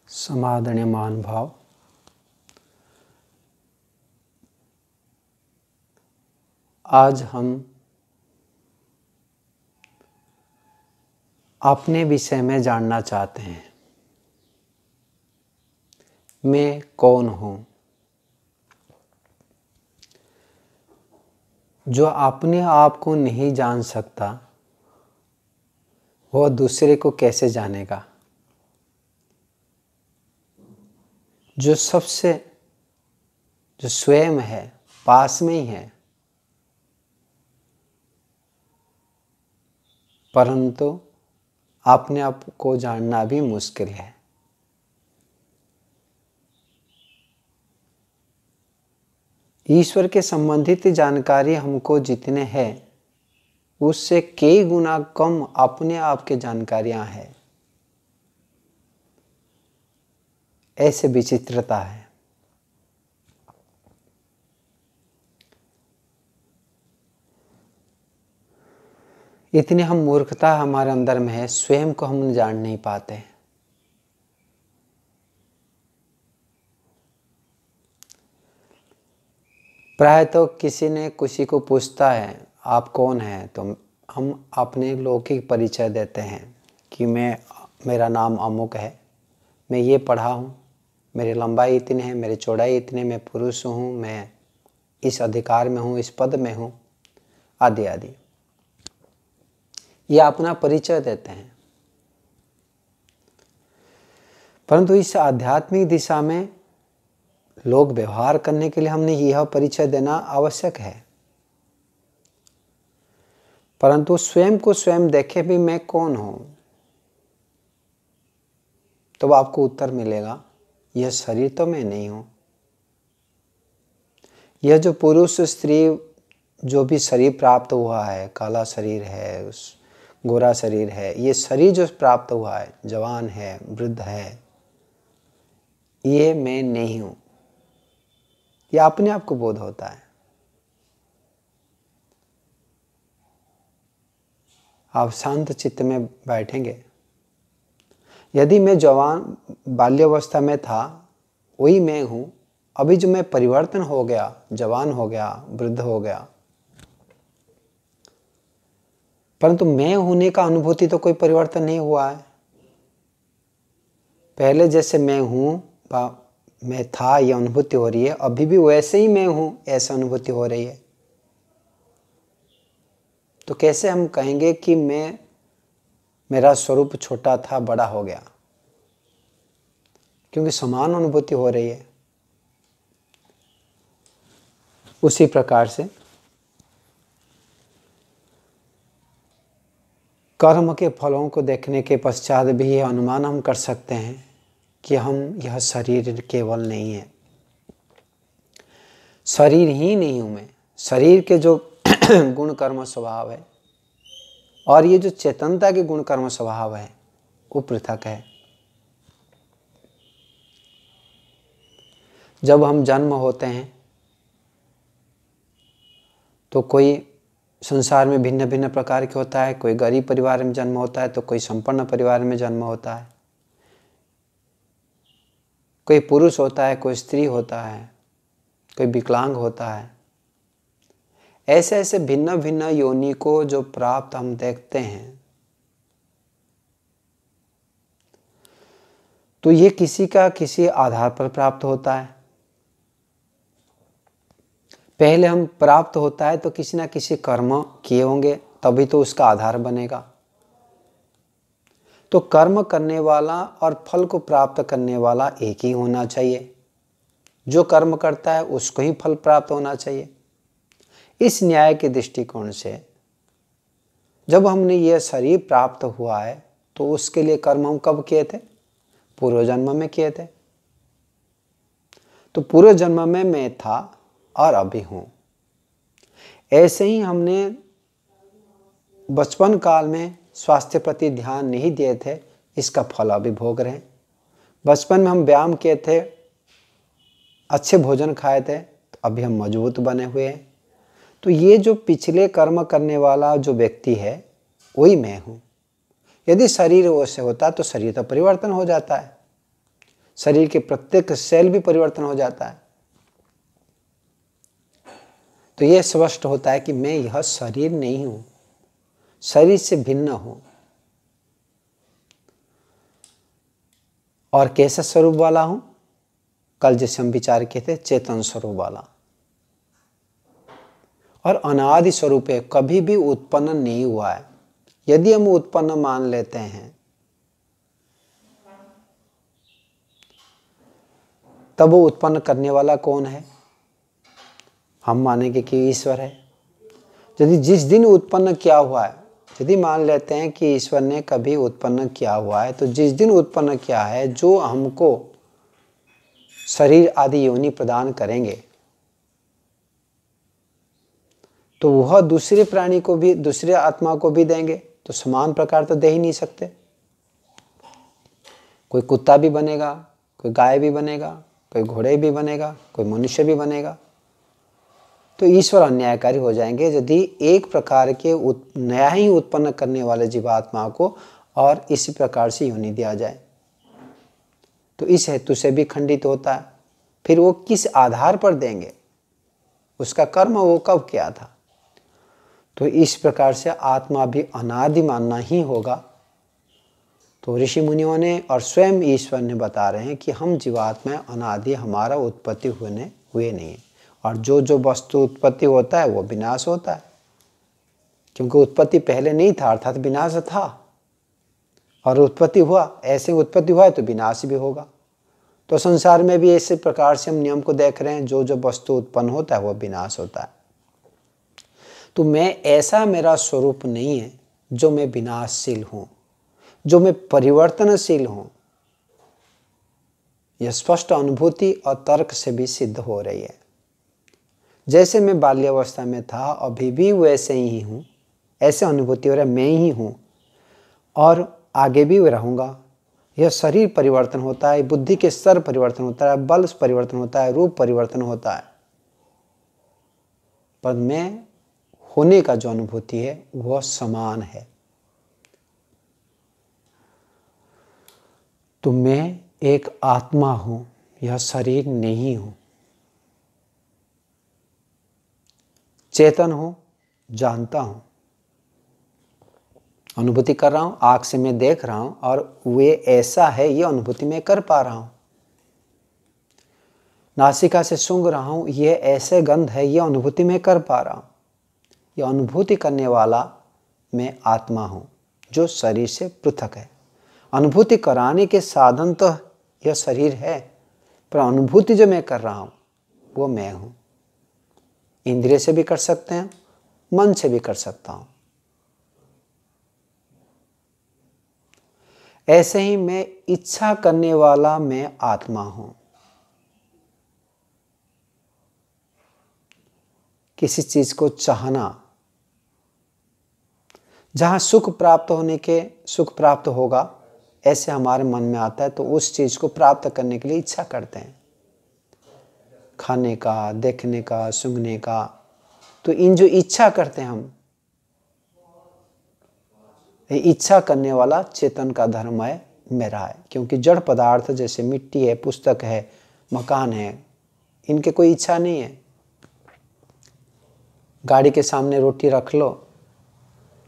समादरणीय महानुभाव, आज हम अपने विषय में जानना चाहते हैं। मैं कौन हूँ? जो अपने आप को नहीं जान सकता वह दूसरे को कैसे जानेगा? जो स्वयं है, पास में ही है, परंतु अपने आप को जानना भी मुश्किल है। ईश्वर के संबंधित जानकारी हमको जितने हैं उससे कई गुना कम अपने आप के जानकारियां हैं। ऐसे विचित्रता है। इतनी हम मूर्खता हमारे अंदर में है, स्वयं को हम जान नहीं पाते। प्राय तो किसी ने किसी को पूछता है आप कौन हैं, तो हम अपने लौकिक परिचय देते हैं कि मेरा नाम अमुक है, मैं ये पढ़ा हूँ, मेरी लंबाई इतनी है, मेरी चौड़ाई इतनी, मैं पुरुष हूँ, मैं इस अधिकार में हूँ, इस पद में हूँ, आदि आदि। ये अपना परिचय देते हैं। परंतु इस आध्यात्मिक दिशा में लोग व्यवहार करने के लिए हमने यह परिचय देना आवश्यक है। परंतु स्वयं को स्वयं देखे भी मैं कौन हूं, तो आपको उत्तर मिलेगा यह शरीर तो मैं नहीं हूं। यह जो पुरुष स्त्री जो भी शरीर प्राप्त हुआ है, काला शरीर है, गोरा शरीर है, ये शरीर जो प्राप्त हुआ है, जवान है, वृद्ध है, ये मैं नहीं हूं। यह अपने आप को बोध होता है। आप शांत चित्त में बैठेंगे। यदि मैं जवान बाल्यावस्था में था वही मैं हूं, अभी जो मैं परिवर्तन हो गया, जवान हो गया, वृद्ध हो गया, परंतु मैं होने का अनुभूति तो कोई परिवर्तन नहीं हुआ है। पहले जैसे मैं हूं, मैं था, यह अनुभूति हो रही है, अभी भी वैसे ही मैं हूं, ऐसा अनुभूति हो रही है। तो कैसे हम कहेंगे कि मेरा स्वरूप छोटा था, बड़ा हो गया? क्योंकि समान अनुभूति हो रही है। उसी प्रकार से कर्म के फलों को देखने के पश्चात भी यह अनुमान हम कर सकते हैं कि यह शरीर केवल नहीं है। शरीर ही नहीं हूं मैं। शरीर के जो गुण कर्म स्वभाव है और ये जो चेतनता के गुण कर्म स्वभाव है वो पृथक है। जब हम जन्म होते हैं तो कोई संसार में भिन्न भिन्न प्रकार के होता है। कोई गरीब परिवार में जन्म होता है तो कोई संपन्न परिवार में जन्म होता है। कोई पुरुष होता है, कोई स्त्री होता है, कोई विकलांग होता है। ऐसे ऐसे भिन्न भिन्न योनि को जो प्राप्त हम देखते हैं, तो ये किसी का किसी आधार पर प्राप्त होता है। पहले हम प्राप्त होता है तो किसी ना किसी कर्म किए होंगे, तभी तो उसका आधार बनेगा। तो कर्म करने वाला और फल को प्राप्त करने वाला एक ही होना चाहिए। जो कर्म करता है उसको ही फल प्राप्त होना चाहिए। इस न्याय के दृष्टिकोण से जब हमने यह शरीर प्राप्त हुआ है तो उसके लिए कर्म हम कब किए थे? पूर्व जन्म में किए थे। तो पूर्व जन्म में मैं था और अभी हूं। ऐसे ही हमने बचपन काल में स्वास्थ्य प्रति ध्यान नहीं दिए थे, इसका फल अभी भोग रहे हैं। बचपन में हम व्यायाम किए थे, अच्छे भोजन खाए थे, तो अभी हम मजबूत बने हुए हैं। तो ये जो पिछले कर्म करने वाला जो व्यक्ति है वही मैं हूं। यदि शरीर वैसे होता तो शरीर तो परिवर्तन हो जाता है। शरीर के प्रत्येक सेल भी परिवर्तन हो जाता है। तो यह स्पष्ट होता है कि मैं यह शरीर नहीं हूं, शरीर से भिन्न हूं। और कैसा स्वरूप वाला हूं? कल जैसे हम विचार किए थे, चेतन स्वरूप वाला और अनादि स्वरूप है, कभी भी उत्पन्न नहीं हुआ है। यदि हम उत्पन्न मान लेते हैं तब वो उत्पन्न करने वाला कौन है? हम मानेंगे कि ईश्वर है। यदि जिस दिन उत्पन्न किया हुआ है, यदि मान लेते हैं कि ईश्वर ने कभी उत्पन्न किया हुआ है, तो जिस दिन उत्पन्न किया है, जो हमको शरीर आदि योनि प्रदान करेंगे, तो वह दूसरे प्राणी को भी, दूसरे आत्मा को भी देंगे। तो समान प्रकार तो दे ही नहीं सकते। कोई कुत्ता भी बनेगा, कोई गाय भी बनेगा, कोई घोड़े भी बनेगा, कोई मनुष्य भी बनेगा। तो ईश्वर अन्यायकारी हो जाएंगे यदि एक प्रकार के नया ही उत्पन्न करने वाले जीवात्मा को और इसी प्रकार से योनि दिया जाए। तो इस हेतु से भी खंडित होता है। फिर वो किस आधार पर देंगे? उसका कर्म वो कब किया था? तो इस प्रकार से आत्मा भी अनादि मानना ही होगा। तो ऋषि मुनियों ने और स्वयं ईश्वर ने बता रहे हैं कि हम जीवात्मा अनादि, हमारा उत्पत्ति हुए नहीं है। और जो जो वस्तु उत्पत्ति होता है वो विनाश होता है, क्योंकि उत्पत्ति पहले नहीं था, अर्थात विनाश था। और उत्पत्ति हुआ, ऐसे उत्पत्ति हुआ है तो विनाश भी होगा। तो संसार में भी ऐसे प्रकार से हम नियम को देख रहे हैं, जो जो वस्तु उत्पन्न होता है वो विनाश होता है। तो मैं ऐसा, मेरा स्वरूप नहीं है जो मैं विनाशशील हूं, जो मैं परिवर्तनशील हूं। यह स्पष्ट अनुभूति और तर्क से भी सिद्ध हो रही है। जैसे मैं बाल्यावस्था में था, अभी भी वैसे ही हूं, ऐसे अनुभूति हो रहा है, मैं ही हूं और आगे भी रहूंगा। यह शरीर परिवर्तन होता है, बुद्धि के स्तर परिवर्तन होता है, बल परिवर्तन होता है, रूप परिवर्तन होता है, पर मैं होने का जो अनुभूति है वह समान है। तो मैं एक आत्मा हूं, यह शरीर नहीं हूं। चेतन हूं, जानता हूं, अनुभूति कर रहा हूं, आंख से मैं देख रहा हूं और वे ऐसा है यह अनुभूति मैं कर पा रहा हूं। नासिका से सूंघ रहा हूं, यह ऐसे गंध है, यह अनुभूति मैं कर पा रहा हूं। यह अनुभूति करने वाला मैं आत्मा हूं, जो शरीर से पृथक है। अनुभूति कराने के साधन तो यह शरीर है, पर अनुभूति जो मैं कर रहा हूं वो मैं हूं। इंद्रिय से भी कर सकते हैं, मन से भी कर सकता हूं। ऐसे ही मैं इच्छा करने वाला मैं आत्मा हूं। किसी चीज को चाहना, जहां सुख प्राप्त होने के सुख प्राप्त होगा ऐसे हमारे मन में आता है, तो उस चीज को प्राप्त करने के लिए इच्छा करते हैं, खाने का, देखने का, सूंघने का। तो इन जो इच्छा करते हैं हम, ये इच्छा करने वाला चेतन का धर्म है, मेरा है। क्योंकि जड़ पदार्थ जैसे मिट्टी है, पुस्तक है, मकान है, इनके कोई इच्छा नहीं है। गाड़ी के सामने रोटी रख लो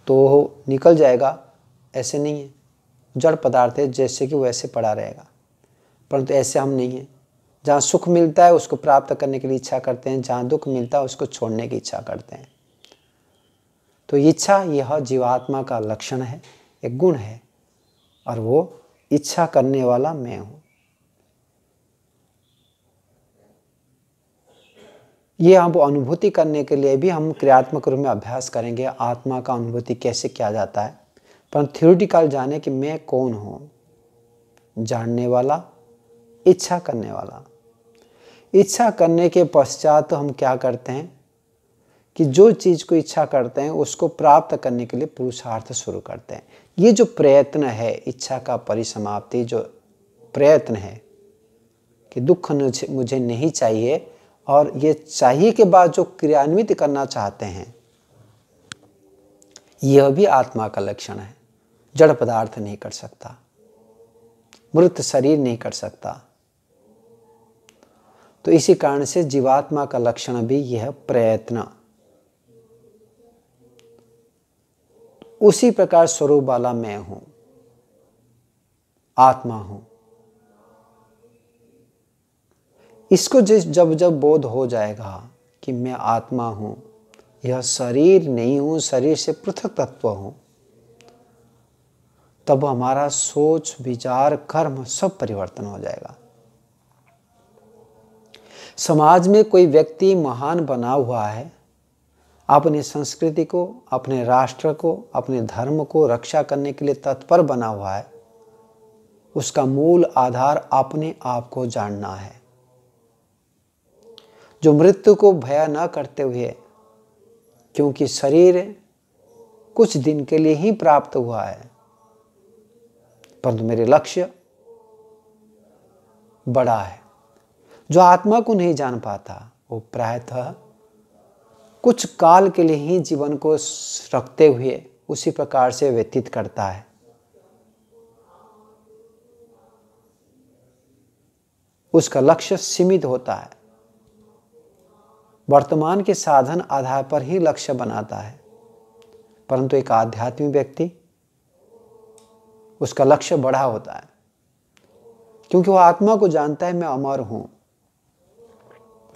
तो निकल जाएगा, ऐसे नहीं है। जड़ पदार्थ है, जैसे कि वैसे पड़ा रहेगा। परंतु ऐसे हम नहीं हैं। जहाँ सुख मिलता है उसको प्राप्त करने के लिए इच्छा करते हैं, जहाँ दुख मिलता है उसको छोड़ने की इच्छा करते हैं। तो इच्छा यह जीवात्मा का लक्षण है, एक गुण है, और वो इच्छा करने वाला मैं हूँ। ये हम अनुभूति करने के लिए भी हम क्रियात्मक रूप में अभ्यास करेंगे, आत्मा का अनुभूति कैसे किया जाता है। पर थ्योरेटिकल जाने कि मैं कौन हूँ, जानने वाला, इच्छा करने वाला। इच्छा करने के पश्चात तो हम क्या करते हैं कि जो चीज़ को इच्छा करते हैं उसको प्राप्त करने के लिए पुरुषार्थ शुरू करते हैं। ये जो प्रयत्न है, इच्छा का परिसमाप्ति, जो प्रयत्न है कि दुख मुझे नहीं चाहिए, और ये चाहिए के बाद जो क्रियान्वित करना चाहते हैं, यह भी आत्मा का लक्षण है। जड़ पदार्थ नहीं कर सकता, मृत शरीर नहीं कर सकता, तो इसी कारण से जीवात्मा का लक्षण भी यह प्रयत्न। उसी प्रकार स्वरूप वाला मैं हूं, आत्मा हूं। इसको जब जब बोध हो जाएगा कि मैं आत्मा हूं, यह शरीर नहीं हूं, शरीर से पृथक तत्व हूं, तब हमारा सोच विचार कर्म सब परिवर्तन हो जाएगा। समाज में कोई व्यक्ति महान बना हुआ है, अपनी संस्कृति को, अपने राष्ट्र को, अपने धर्म को रक्षा करने के लिए तत्पर बना हुआ है, उसका मूल आधार अपने आप को जानना है। जो मृत्यु को भय न करते हुए, क्योंकि शरीर कुछ दिन के लिए ही प्राप्त हुआ है, परंतु मेरे लक्ष्य बड़ा है। जो आत्मा को नहीं जान पाता वो प्रायतः कुछ काल के लिए ही जीवन को रखते हुए उसी प्रकार से व्यतीत करता है। उसका लक्ष्य सीमित होता है, वर्तमान के साधन आधार पर ही लक्ष्य बनाता है। परंतु एक आध्यात्मिक व्यक्ति, उसका लक्ष्य बड़ा होता है, क्योंकि वह आत्मा को जानता है मैं अमर हूं,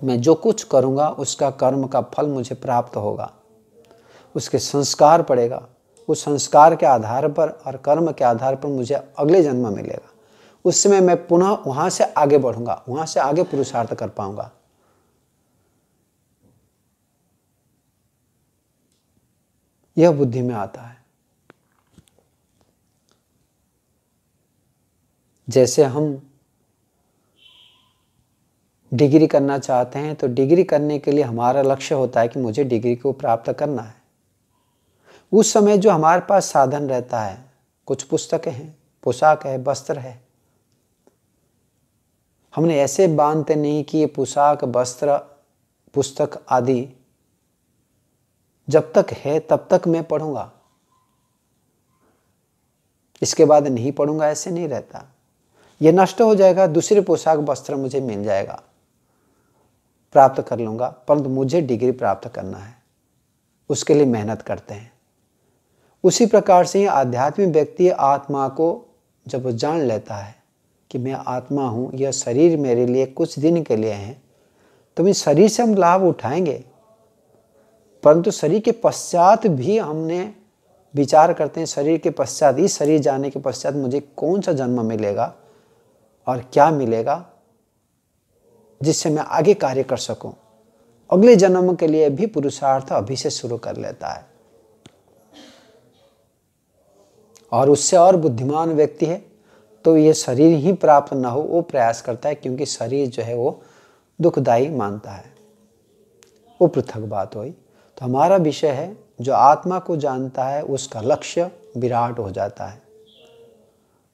मैं जो कुछ करूंगा उसका कर्म का फल मुझे प्राप्त होगा, उसके संस्कार पड़ेगा, उस संस्कार के आधार पर और कर्म के आधार पर मुझे अगले जन्म मिलेगा। उस समय मैं पुनः वहां से आगे बढ़ूंगा, वहां से आगे पुरुषार्थ कर पाऊंगा। यह बुद्धि में आता है। जैसे हम डिग्री करना चाहते हैं तो डिग्री करने के लिए हमारा लक्ष्य होता है कि मुझे डिग्री को प्राप्त करना है। उस समय जो हमारे पास साधन रहता है, कुछ पुस्तकें हैं, पोशाक है, वस्त्र है, हमने ऐसे बांधते नहीं कि ये पोशाक, वस्त्र, पुस्तक आदि जब तक है तब तक मैं पढ़ूंगा, इसके बाद नहीं पढ़ूंगा, ऐसे नहीं रहता। यह नष्ट हो जाएगा, दूसरे पोशाक वस्त्र मुझे मिल जाएगा, प्राप्त कर लूंगा, परंतु मुझे डिग्री प्राप्त करना है, उसके लिए मेहनत करते हैं। उसी प्रकार से आध्यात्मिक व्यक्ति आत्मा को जब जान लेता है कि मैं आत्मा हूं, यह शरीर मेरे लिए कुछ दिन के लिए है, तो इस शरीर से हम लाभ उठाएंगे, परंतु शरीर के पश्चात भी हमने विचार करते हैं, शरीर के पश्चात, इस शरीर जाने के पश्चात मुझे कौन सा जन्म मिलेगा और क्या मिलेगा जिससे मैं आगे कार्य कर सकूं। अगले जन्म के लिए भी पुरुषार्थ अभी से शुरू कर लेता है। और उससे और बुद्धिमान व्यक्ति है तो ये शरीर ही प्राप्त ना हो वो प्रयास करता है, क्योंकि शरीर जो है वो दुखदायी मानता है, वो पृथक बात हुई। तो हमारा विषय है, जो आत्मा को जानता है उसका लक्ष्य विराट हो जाता है।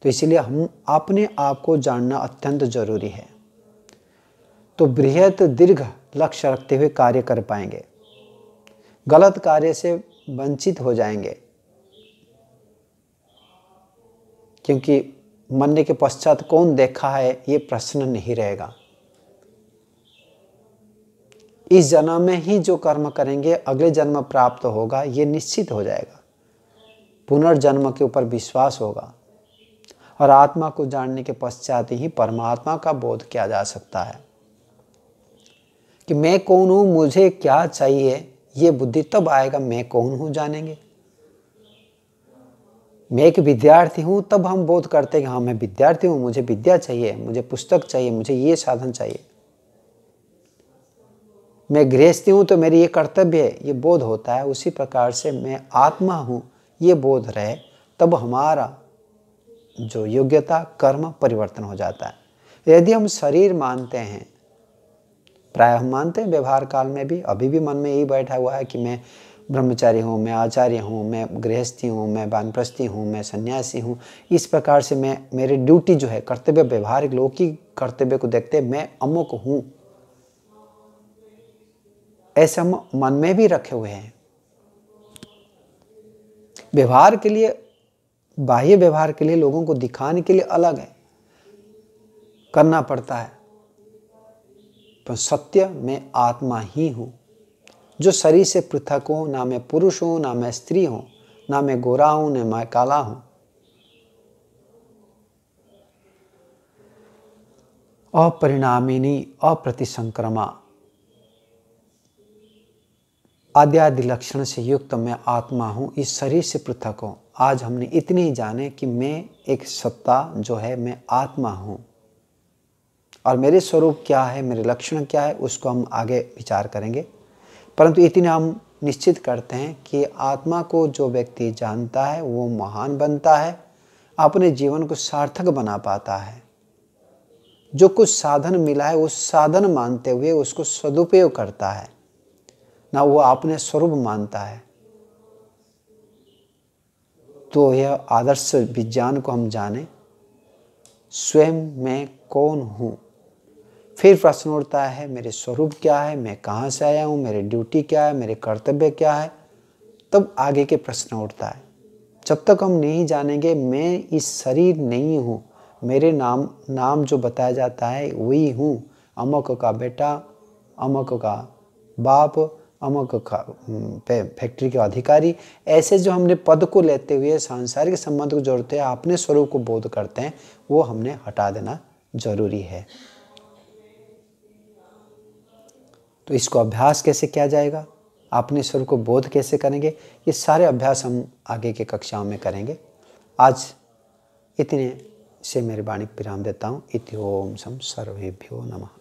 तो इसीलिए हम अपने आप को जानना अत्यंत जरूरी है, तो बृहत दीर्घ लक्ष्य रखते हुए कार्य कर पाएंगे, गलत कार्य से वंचित हो जाएंगे, क्योंकि मरने के पश्चात कौन देखा है ये प्रश्न नहीं रहेगा। इस जन्म में ही जो कर्म करेंगे अगले जन्म प्राप्त होगा, ये निश्चित हो जाएगा। पुनर्जन्म के ऊपर विश्वास होगा और आत्मा को जानने के पश्चात ही परमात्मा का बोध किया जा सकता है कि मैं कौन हूं, मुझे क्या चाहिए। ये बुद्धि तब आएगा मैं कौन हूं जानेंगे। मैं एक विद्यार्थी हूं तब हम बोध करते हैं कि हाँ मैं विद्यार्थी हूं, मुझे विद्या चाहिए, मुझे पुस्तक चाहिए, मुझे ये साधन चाहिए। मैं गृहस्थी हूं तो मेरी ये कर्तव्य है, ये बोध होता है। उसी प्रकार से मैं आत्मा हूं ये बोध रहे, तब हमारा जो योग्यता कर्म परिवर्तन हो जाता है। यदि हम शरीर मानते हैं, प्राय हम मानते हैं व्यवहार काल में भी, अभी भी मन में यही बैठा हुआ है कि मैं ब्रह्मचारी हूँ, मैं आचार्य हूँ, मैं गृहस्थी हूँ, मैं वानप्रस्थी हूँ, मैं सन्यासी हूँ। इस प्रकार से मैं, मेरी ड्यूटी जो है, कर्तव्य, व्यवहारिक लौकिक कर्तव्य को देखते मैं अमुक हूँ, ऐसे हम मन में भी रखे हुए हैं। व्यवहार के लिए, बाह्य व्यवहार के लिए, लोगों को दिखाने के लिए अलग है, करना पड़ता है। पर सत्य मैं आत्मा ही हूँ, जो शरीर से पृथक हूँ। ना मैं पुरुष हूँ, ना मैं स्त्री हूँ, ना मैं गोरा हूँ, ना मैं काला हूँ। अपरिणामिनी अप्रतिसंक्रमा आद्यादि लक्षण से युक्त मैं आत्मा हूँ, इस शरीर से पृथक हूँ। आज हमने इतनी ही जाने कि मैं एक सत्ता जो है, मैं आत्मा हूँ, और मेरे स्वरूप क्या है, मेरे लक्षण क्या है, उसको हम आगे विचार करेंगे। परंतु इतना हम निश्चित करते हैं कि आत्मा को जो व्यक्ति जानता है वो महान बनता है, अपने जीवन को सार्थक बना पाता है। जो कुछ साधन मिला है उस साधन मानते हुए उसको सदुपयोग करता है, ना वो अपने स्वरूप मानता है। तो यह आदर्श विज्ञान को हम जाने, स्वयं मैं कौन हूँ। फिर प्रश्न उठता है, मेरे स्वरूप क्या है, मैं कहाँ से आया हूँ, मेरी ड्यूटी क्या है, मेरे कर्तव्य क्या है। तब आगे के प्रश्न उठता है। जब तक हम नहीं जानेंगे मैं इस शरीर नहीं हूँ, मेरे नाम जो बताया जाता है वही हूँ, अमुक का बेटा, अमुक का बाप, अमुक का फैक्ट्री के अधिकारी, ऐसे जो हमने पद को लेते हुए सांसारिक संबंध को जोड़ते हैं, अपने स्वरूप को बोध करते हैं, वो हमने हटा देना जरूरी है। तो इसको अभ्यास कैसे किया जाएगा, अपने स्वरूप को बोध कैसे करेंगे, ये सारे अभ्यास हम आगे के कक्षाओं में करेंगे। आज इतने से मेरी वाणी विराम देता हूँ। इति ओम सम सर्वेभ्यो नमः।